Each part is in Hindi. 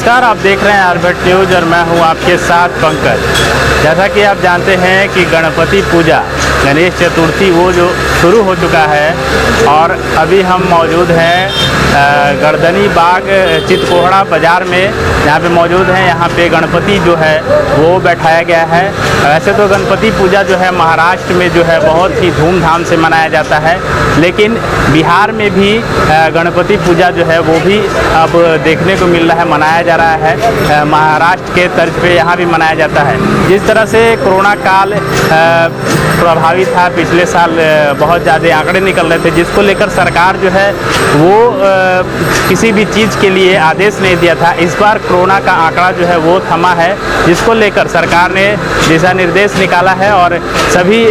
नमस्कार, आप देख रहे हैं ऑर्बिट न्यूज़ और मैं हूं आपके साथ पंकज। जैसा कि आप जानते हैं कि गणपति पूजा, गणेश चतुर्थी वो जो शुरू हो चुका है और अभी हम मौजूद हैं गर्दनी बाग चितकोहड़ा बाज़ार में, यहाँ पे मौजूद हैं। यहाँ पे गणपति जो है वो बैठाया गया है। वैसे तो गणपति पूजा जो है महाराष्ट्र में जो है बहुत ही धूमधाम से मनाया जाता है, लेकिन बिहार में भी गणपति पूजा जो है वो भी अब देखने को मिल रहा है, मनाया जा रहा है। महाराष्ट्र के तर्ज पे यहाँ भी मनाया जाता है। जिस तरह से कोरोना काल प्रभावित था, पिछले साल बहुत ज़्यादा आंकड़े निकल रहे थे, जिसको लेकर सरकार जो है वो किसी भी चीज़ के लिए आदेश नहीं दिया था। इस बार कोरोना का आंकड़ा जो है वो थमा है, जिसको लेकर सरकार ने दिशा निर्देश निकाला है और सभी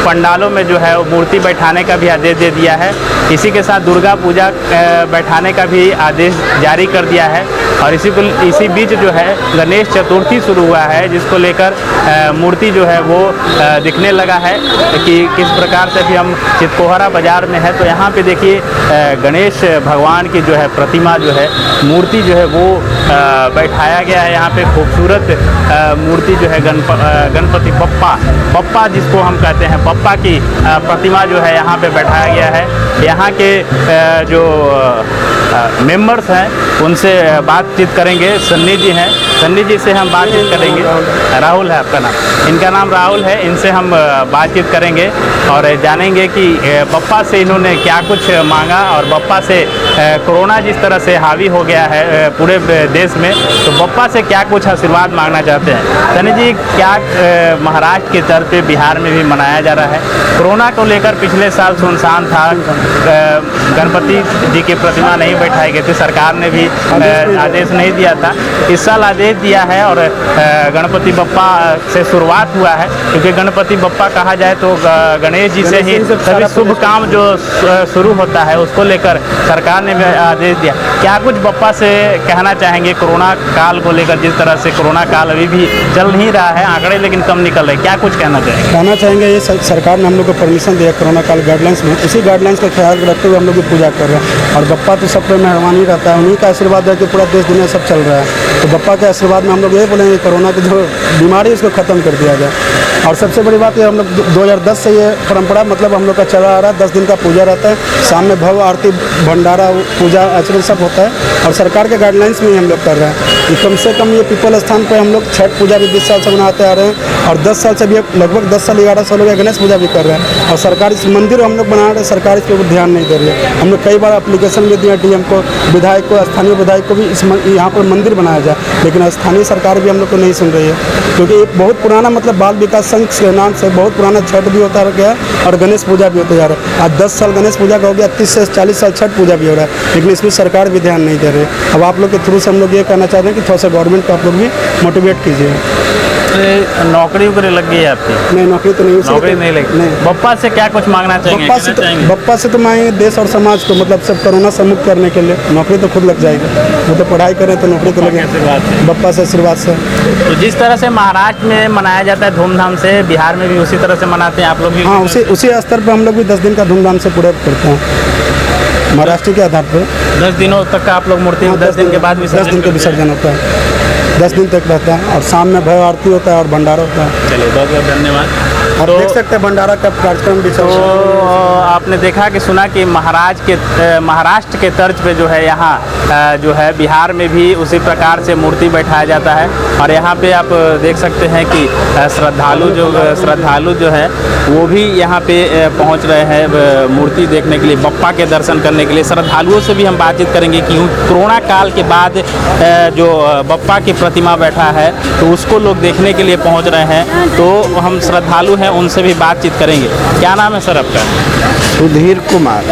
पंडालों में जो है वो मूर्ति बैठाने का भी आदेश दे दिया है। इसी के साथ दुर्गा पूजा बैठाने का भी आदेश जारी कर दिया है और इसी बीच जो है गणेश चतुर्थी शुरू हुआ है, जिसको लेकर मूर्ति जो है वो दिखने लगा है कि किस प्रकार से भी हम चितकोहरा बाज़ार में है। तो यहाँ पे देखिए गणेश भगवान की जो है प्रतिमा जो है, मूर्ति जो है वो बैठाया गया है। यहाँ पे खूबसूरत मूर्ति जो है गणपति बप्पा जिसको हम कहते हैं, बप्पा की प्रतिमा जो है यहाँ पे बैठाया गया है। यहाँ के जो मेंबर्स हैं उनसे बातचीत करेंगे। सन्नी जी हैं, सन्नी जी से हम बातचीत करेंगे। राहुल है आपका नाम? इनका नाम राहुल है। इनसे हम बातचीत करेंगे और जानेंगे कि बप्पा से इन्होंने क्या कुछ मांगा और बप्पा से कोरोना जिस तरह से हावी हो गया है पूरे देश में, तो बप्पा से क्या कुछ आशीर्वाद मांगना चाहते हैं। सन्नी जी, क्या महाराष्ट्र के तर्ज पे बिहार में भी मनाया जा रहा है? कोरोना को लेकर पिछले साल सुनसान था, गणपति जी की प्रतिमा नहीं बैठाई गई थी, सरकार ने भी आदेश नहीं दिया था। इस साल आदेश दिया है और गणपति बप्पा से शुरुआत हुआ है, क्योंकि गणपति बप्पा कहा जाए तो गणेश जी से ही सभी शुभ काम जो शुरू होता है, उसको लेकर सरकार ने भी आदेश दिया। क्या कुछ बप्पा से कहना चाहेंगे कोरोना काल को लेकर? जिस तरह से कोरोना काल अभी भी चल नहीं रहा है, आंकड़े लेकिन कम निकल रहे, क्या कुछ कहना चाहेंगे? ये सरकार ने हम लोग को परमिशन दिया कोरोना काल गाइडलाइंस में, उसी गाइडलाइंस का ख्याल रखते हुए हम लोग पूजा कर रहे हैं। और बप्पा तो सब पे मेहरबानी रहता है, उन्हीं का आशीर्वाद है कि पूरा देश दुनिया सब चल रहा है। तो बप्पा के आशीर्वाद में हम लोग ये बोलेंगे कोरोना की जो बीमारी उसको ख़त्म कर दिया जाए। और सबसे बड़ी बात ये, हम लोग 2010 से ये परंपरा मतलब हम लोग का चला आ रहा है। 10 दिन का पूजा रहता है, शाम में भव्य आरती, भंडारा, पूजा आचरण सब होता है और सरकार के गाइडलाइंस में ही हम लोग कर रहे हैं। ये कम से कम ये पीपल स्थान पर हम लोग छठ पूजा भी 20 साल से मनाते आ रहे हैं और 10 साल से भी, लगभग 10 साल 11 साल हो गया, गणेश पूजा भी कर रहे हैं। और सरकार इस मंदिर हम लोग बना रहे हैं, सरकार इस पर ध्यान नहीं दे रही है। हम लोग कई बार एप्लीकेशन भी दिए डीएम को, विधायक को, स्थानीय विधायक को भी इस यहाँ पर मंदिर बनाया जाए, लेकिन स्थानीय सरकार भी हम लोग को नहीं सुन रही है। क्योंकि एक बहुत पुराना मतलब बाल विकास संघ के नाम से बहुत पुराना छठ भी होता गया और गणेश पूजा भी होते जा रहा है। आज 10 साल गणेश पूजा का हो गया, 30 से 40 साल छठ पूजा भी हो रहा है, लेकिन इसमें सरकार भी ध्यान नहीं दे रही है। अब आप लोग के थ्रू से हम लोग ये कहना चाहते हैं कि थोड़ा सा गवर्नमेंट को आप लोग भी मोटिवेट कीजिए। नौकरी वगैरह लग गई है आपकी? नहीं, नौकरी तो नहीं, नौकरी नहीं लगी। नहीं। बप्पा से क्या कुछ मांगना चाहेंगे? बप्पा से तो मांगेंगे देश और समाज को मतलब सब कोरोना से मुक्त करने के लिए। नौकरी तो खुद लग जाएगी, वो तो पढ़ाई करें तो नौकरी तो लगेगी। बप्पा से आशीर्वाद से। तो जिस तरह से महाराष्ट्र में मनाया जाता है धूमधाम से, बिहार में भी उसी तरह से मनाते हैं आप लोग भी? हाँ, उसी स्तर पर हम लोग भी 10 दिन का धूमधाम से पूरा करते हैं महाराष्ट्र के आधार पर। 10 दिनों तक का आप लोग मूर्ति 10 दिन के बाद 10 दिन का विसर्जन होता है, 10 दिन तक रहता है और शाम में भव्य आरती होता है और भंडारा होता है। चलिए, बहुत बहुत धन्यवाद। आप देख सकते हैं भंडारा का कार्यक्रम भी। तो आपने देखा कि सुना कि महाराष्ट्र के तर्ज पे जो है यहाँ जो है बिहार में भी उसी प्रकार से मूर्ति बैठाया जाता है और यहाँ पे आप देख सकते हैं कि श्रद्धालु जो है वो भी यहाँ पे पहुँच रहे हैं मूर्ति देखने के लिए, बप्पा के दर्शन करने के लिए। श्रद्धालुओं से भी हम बातचीत करेंगे कि कोरोना काल के बाद जो बप्पा की प्रतिमा बैठा है तो उसको लोग देखने के लिए पहुँच रहे हैं। तो हम श्रद्धालु हैं, उनसे भी बातचीत करेंगे। क्या नाम है सर आपका? सुधीर कुमार।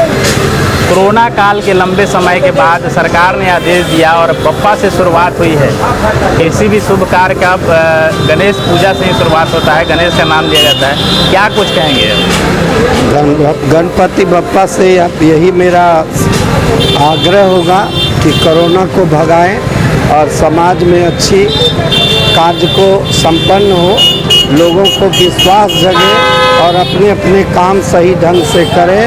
कोरोना काल के लंबे समय के बाद सरकार ने आदेश दिया और बप्पा से शुरुआत हुई है। किसी भी शुभ कार्य का गणेश पूजा से ही शुरुआत होता है, गणेश का नाम लिया जाता है। क्या कुछ कहेंगे? गणपति बप्पा से अब यही मेरा आग्रह होगा कि कोरोना को भगाएं और समाज में अच्छी कार्य को संपन्न हो, लोगों को विश्वास जगे और अपने अपने काम सही ढंग से करें,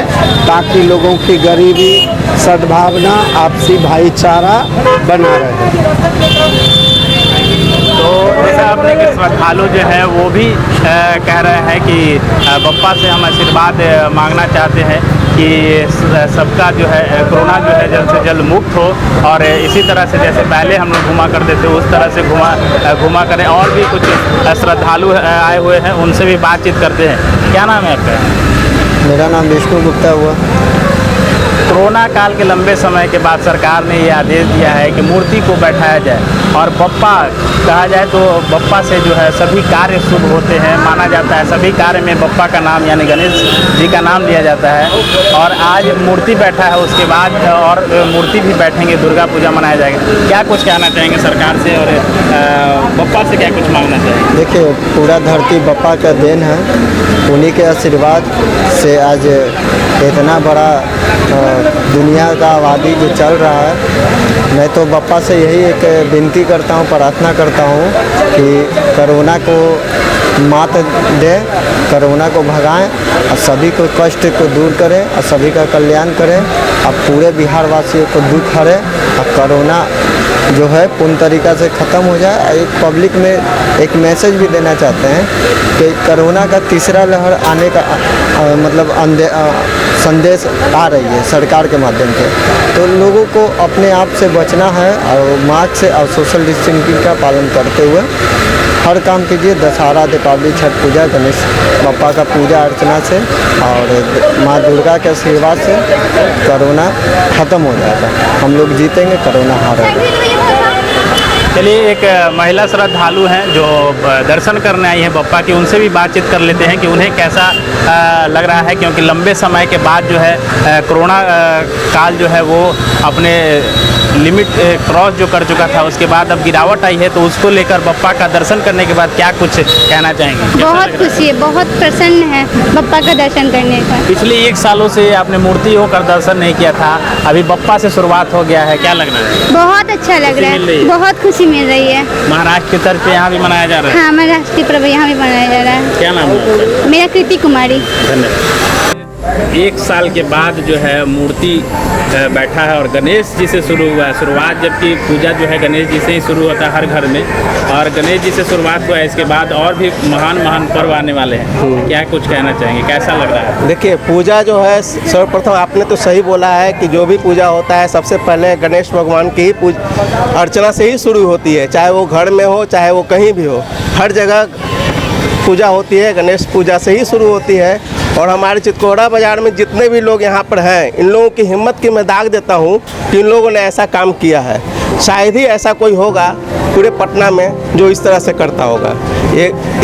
ताकि लोगों की गरीबी, सद्भावना, आपसी भाईचारा बना रहे। तो जैसा आपने कि श्रद्धालु जो है वो भी कह रहे हैं कि बप्पा से हम आशीर्वाद मांगना चाहते हैं कि सबका जो है कोरोना जो है जल्द से जल्द मुक्त हो, और इसी तरह से जैसे पहले हम लोग घुमा करते थे उस तरह से घुमा करें। और भी कुछ श्रद्धालु आए हुए हैं, उनसे भी बातचीत करते हैं। क्या नाम है आपका? मेरा नाम विष्णु गुप्ता हुआ। कोरोना काल के लंबे समय के बाद सरकार ने ये आदेश दिया है कि मूर्ति को बैठाया जाए, और बप्पा कहा जाए तो बप्पा से जो है सभी कार्य शुभ होते हैं, माना जाता है। सभी कार्य में बप्पा का नाम यानी गणेश जी का नाम लिया जाता है। और आज मूर्ति बैठा है, उसके बाद और मूर्ति भी बैठेंगे, दुर्गा पूजा मनाया जाएगा। क्या कुछ कहना चाहेंगे सरकार से, और बप्पा से क्या कुछ मांगना चाहेंगे? देखिए, पूरा धरती बप्पा का देन है। उन्हीं के आशीर्वाद से आज इतना बड़ा दुनिया का आबादी जो चल रहा है। मैं तो बप्पा से यही एक विनती करता हूँ, प्रार्थना करता हूँ कि कोरोना को मात दे, कोरोना को भगाएं और सभी को कष्ट को दूर करें और सभी का कल्याण करें। अब पूरे बिहार वासियों को दुख हरे और कोरोना जो है पूर्ण तरीक़ा से ख़त्म हो जाए। एक पब्लिक में एक मैसेज भी देना चाहते हैं कि कोरोना का तीसरा लहर आने का मतलब संदेश आ रही है सरकार के माध्यम से। तो लोगों को अपने आप से बचना है और मास्क से और सोशल डिस्टेंसिंग का पालन करते हुए हर काम कीजिए। दशहरा, दीपावली, छठ पूजा, गणेश बप्पा का पूजा अर्चना से और माँ दुर्गा के आशीर्वाद से कोरोना ख़त्म हो जाएगा। हम लोग जीतेंगे, कोरोना हारेगा। चलिए, एक महिला श्रद्धालु हैं जो दर्शन करने आई हैं बप्पा की, उनसे भी बातचीत कर लेते हैं कि उन्हें कैसा लग रहा है, क्योंकि लंबे समय के बाद जो है कोरोना काल जो है वो अपने लिमिट क्रॉस जो कर चुका था, उसके बाद अब गिरावट आई है। तो उसको लेकर बप्पा का दर्शन करने के बाद क्या कुछ कहना चाहेंगे? बहुत खुशी है, बहुत प्रसन्न है बप्पा का दर्शन करने का। पिछले 1 सालों से आपने मूर्ति होकर दर्शन नहीं किया था, अभी बप्पा से शुरुआत हो गया है, क्या लग रहा है? बहुत अच्छा लग रहा है, बहुत खुशी मिल रही है। महाराष्ट्र की तरफ से यहाँ भी मनाया जा रहा है? हाँ, महाराष्ट्र पर्व यहाँ भी मनाया जा रहा है। क्या नाम है? मेरा कृति कुमारी। धन्यवाद। 1 साल के बाद जो है मूर्ति बैठा है और गणेश जी से शुरू हुआ है शुरुआत, जबकि पूजा जो है गणेश जी से ही शुरू होता है हर घर में, और गणेश जी से शुरुआत हुआ है। इसके बाद और भी महान महान पर्व आने वाले हैं। क्या कुछ कहना चाहेंगे, कैसा लग रहा है? देखिए, पूजा जो है सर्वप्रथम आपने तो सही बोला है कि जो भी पूजा होता है सबसे पहले गणेश भगवान की ही अर्चना से ही शुरू होती है। चाहे वो घर में हो, चाहे वो कहीं भी हो, हर जगह पूजा होती है गणेश पूजा से ही शुरू होती है। और हमारे चितकोड़ा बाज़ार में जितने भी लोग यहाँ पर हैं, इन लोगों की हिम्मत की मैं दाग देता हूँ कि इन लोगों ने ऐसा काम किया है। शायद ही ऐसा कोई होगा पूरे पटना में जो इस तरह से करता होगा।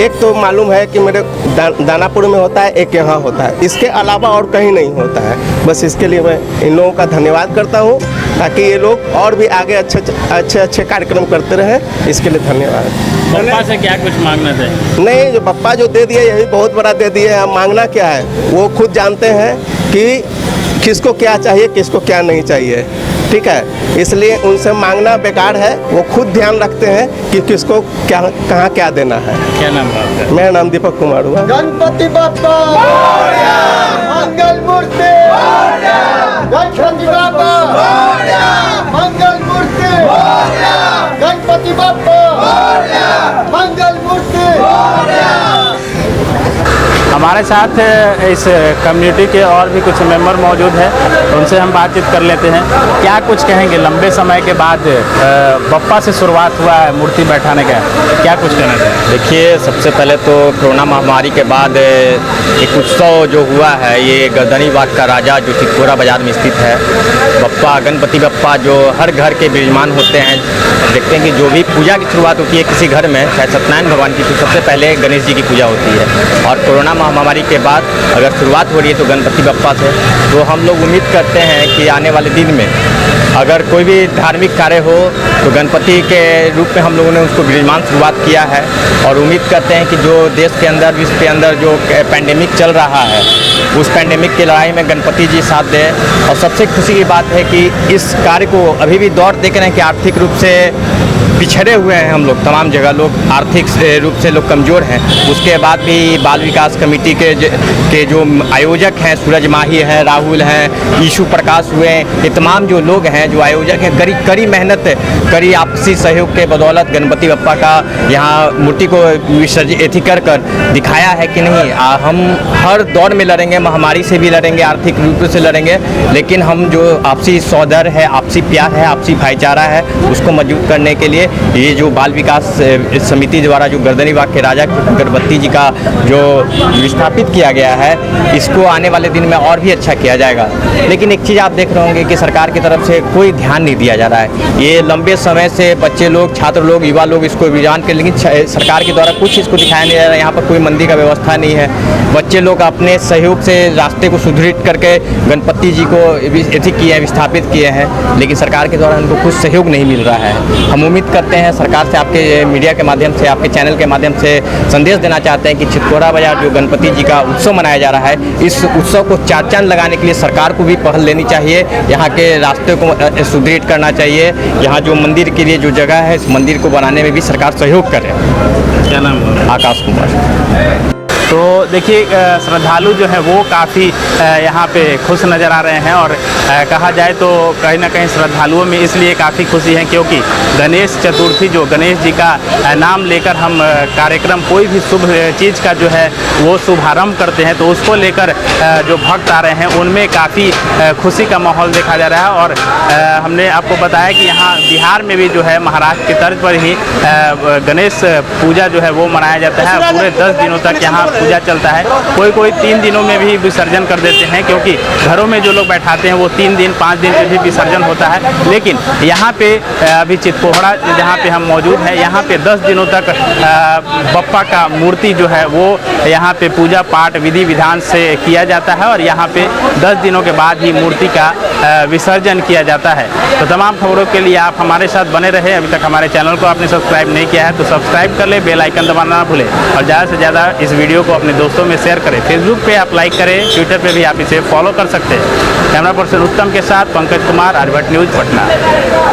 एक तो मालूम है कि मेरे दानापुर में होता है, एक यहाँ होता है, इसके अलावा और कहीं नहीं होता है। बस इसके लिए मैं इन लोगों का धन्यवाद करता हूँ, ताकि ये लोग और भी आगे अच्छे कार्यक्रम करते रहें। इसके लिए धन्यवाद। बप्पा से क्या कुछ मांगना चाहिए? नहीं, जो बप्पा जो दे दिए यही बहुत बड़ा दे दिए हैं। मांगना क्या है वो खुद जानते हैं कि किसको क्या चाहिए, किसको क्या नहीं चाहिए। ठीक है, इसलिए उनसे मांगना बेकार है। वो खुद ध्यान रखते हैं कि किसको क्या कहाँ क्या देना है। क्या नाम है आपका? मेरा नाम दीपक कुमार हुआ। गणपति बप्पा मोरया, मंगल मूर्ति मोरया, गणपति बप्पा मोरया, मंगल मूर्ति मोरया, गणपति बप्पा मोरया, मंगल मूर्ति मोरया। हमारे साथ इस कम्युनिटी के और भी कुछ मेंबर मौजूद हैं, उनसे हम बातचीत कर लेते हैं। क्या कुछ कहेंगे, लंबे समय के बाद बप्पा से शुरुआत हुआ है मूर्ति बैठाने का, क्या कुछ कहना चाहिए? देखिए, सबसे पहले तो कोरोना महामारी के बाद एक उत्सव जो हुआ है, ये गर्दनी बाग का राजा जो चितकोड़ा बाज़ार में स्थित है, बप्पा गणपति बप्पा जो हर घर के विराजमान होते हैं। देखते हैं कि जो भी पूजा की शुरुआत होती है किसी घर में, चाहे सत्यनारायण भगवान की, तो सबसे पहले गणेश जी की पूजा होती है। और कोरोना महामारी के बाद अगर शुरुआत हो रही है तो गणपति बप्पा से, तो हम लोग उम्मीद करते हैं कि आने वाले दिन में अगर कोई भी धार्मिक कार्य हो तो गणपति के रूप में हम लोगों ने उसको विराजमान शुरुआत किया है। और उम्मीद करते हैं कि जो देश के अंदर, विश्व के अंदर जो पैंडेमिक चल रहा है, उस पैंडेमिक की लड़ाई में गणपति जी साथ दें। और सबसे खुशी की बात है कि इस कार्य को अभी भी दौर देख रहे हैं कि आर्थिक रूप से पिछड़े हुए हैं हम लोग, तमाम जगह लोग आर्थिक रूप से लोग कमज़ोर हैं। उसके बाद भी बाल विकास कमेटी के जो आयोजक हैं, सूरज माही हैं, राहुल हैं, ईशु प्रकाश हुए, ये तमाम जो लोग हैं, जो आयोजक हैं, कड़ी मेहनत, कड़ी आपसी सहयोग के बदौलत गणपति बप्पा का यहाँ मूर्ति को विसर्जित कर दिखाया है कि नहीं। हम हर दौर में लड़ेंगे, महामारी से भी लड़ेंगे, आर्थिक रूप से लड़ेंगे, लेकिन हम जो आपसी सौदर है, आपसी प्यार है, आपसी भाईचारा है, उसको मजबूत करने के लिए ये जो बाल विकास समिति द्वारा जो गर्दनीबाग के राजा गणपति जी का जो विस्थापित किया गया है, इसको आने वाले दिन में और भी अच्छा किया जाएगा। लेकिन एक चीज़ आप देख रहे होंगे कि सरकार की तरफ से कोई ध्यान नहीं दिया जा रहा है। ये लंबे समय से बच्चे लोग, छात्र लोग, युवा लोग इसको विजान कर, लेकिन सरकार के द्वारा कुछ इसको दिखाया नहीं जा रहा है। यहाँ पर कोई मंदिर का व्यवस्था नहीं है। बच्चे लोग अपने सहयोग से रास्ते को सुदृढ़ करके गणपति जी को एथिक किए हैं, विस्थापित किए हैं, लेकिन सरकार के द्वारा उनको कुछ सहयोग नहीं मिल रहा है। हम उम्मीद करते हैं सरकार से, आपके मीडिया के माध्यम से, आपके चैनल के माध्यम से संदेश देना चाहते हैं कि चितकोरा बाजार जो गणपति जी का उत्सव मनाया जा रहा है, इस उत्सव को चार चांद लगाने के लिए सरकार को भी पहल लेनी चाहिए। यहाँ के रास्ते को सुदृढ़ करना चाहिए। यहाँ जो मंदिर के लिए जो जगह है, इस मंदिर को बनाने में भी सरकार सहयोग करे। क्या नाम है? आकाश कुमार। तो देखिए, श्रद्धालु जो है वो काफ़ी यहाँ पे खुश नज़र आ रहे हैं, और कहा जाए तो कहीं ना कहीं श्रद्धालुओं में इसलिए काफ़ी खुशी है क्योंकि गणेश चतुर्थी, जो गणेश जी का नाम लेकर हम कार्यक्रम, कोई भी शुभ चीज़ का जो है वो शुभारंभ करते हैं, तो उसको लेकर जो भक्त आ रहे हैं उनमें काफ़ी खुशी का माहौल देखा जा रहा है। और हमने आपको बताया कि यहाँ बिहार में भी जो है महाराष्ट्र की तर्ज पर ही गणेश पूजा जो है वो मनाया जाता है। पूरे 10 दिनों तक यहाँ पूजा चलता है। कोई 3 दिनों में भी विसर्जन कर देते हैं, क्योंकि घरों में जो लोग बैठाते हैं वो 3 दिन 5 दिन से भी विसर्जन होता है। लेकिन यहाँ पे अभी चितकोहड़ा जहाँ पे हम मौजूद हैं, यहाँ पे 10 दिनों तक बप्पा का मूर्ति जो है वो यहाँ पे पूजा पाठ विधि विधान से किया जाता है, और यहाँ पे 10 दिनों के बाद ही मूर्ति का विसर्जन किया जाता है। तो तमाम खबरों के लिए आप हमारे साथ बने रहे। अभी तक हमारे चैनल को आपने सब्सक्राइब नहीं किया है तो सब्सक्राइब कर ले, बेल आइकन दबाना ना भूलें, और ज़्यादा से ज़्यादा इस वीडियो को अपने दोस्तों में शेयर करें। फेसबुक पे आप लाइक करें, ट्विटर पे भी आप इसे फॉलो कर सकते हैं। कैमरा पर्सन उत्तम के साथ पंकज कुमार, आर्यभट्ट न्यूज़, पटना।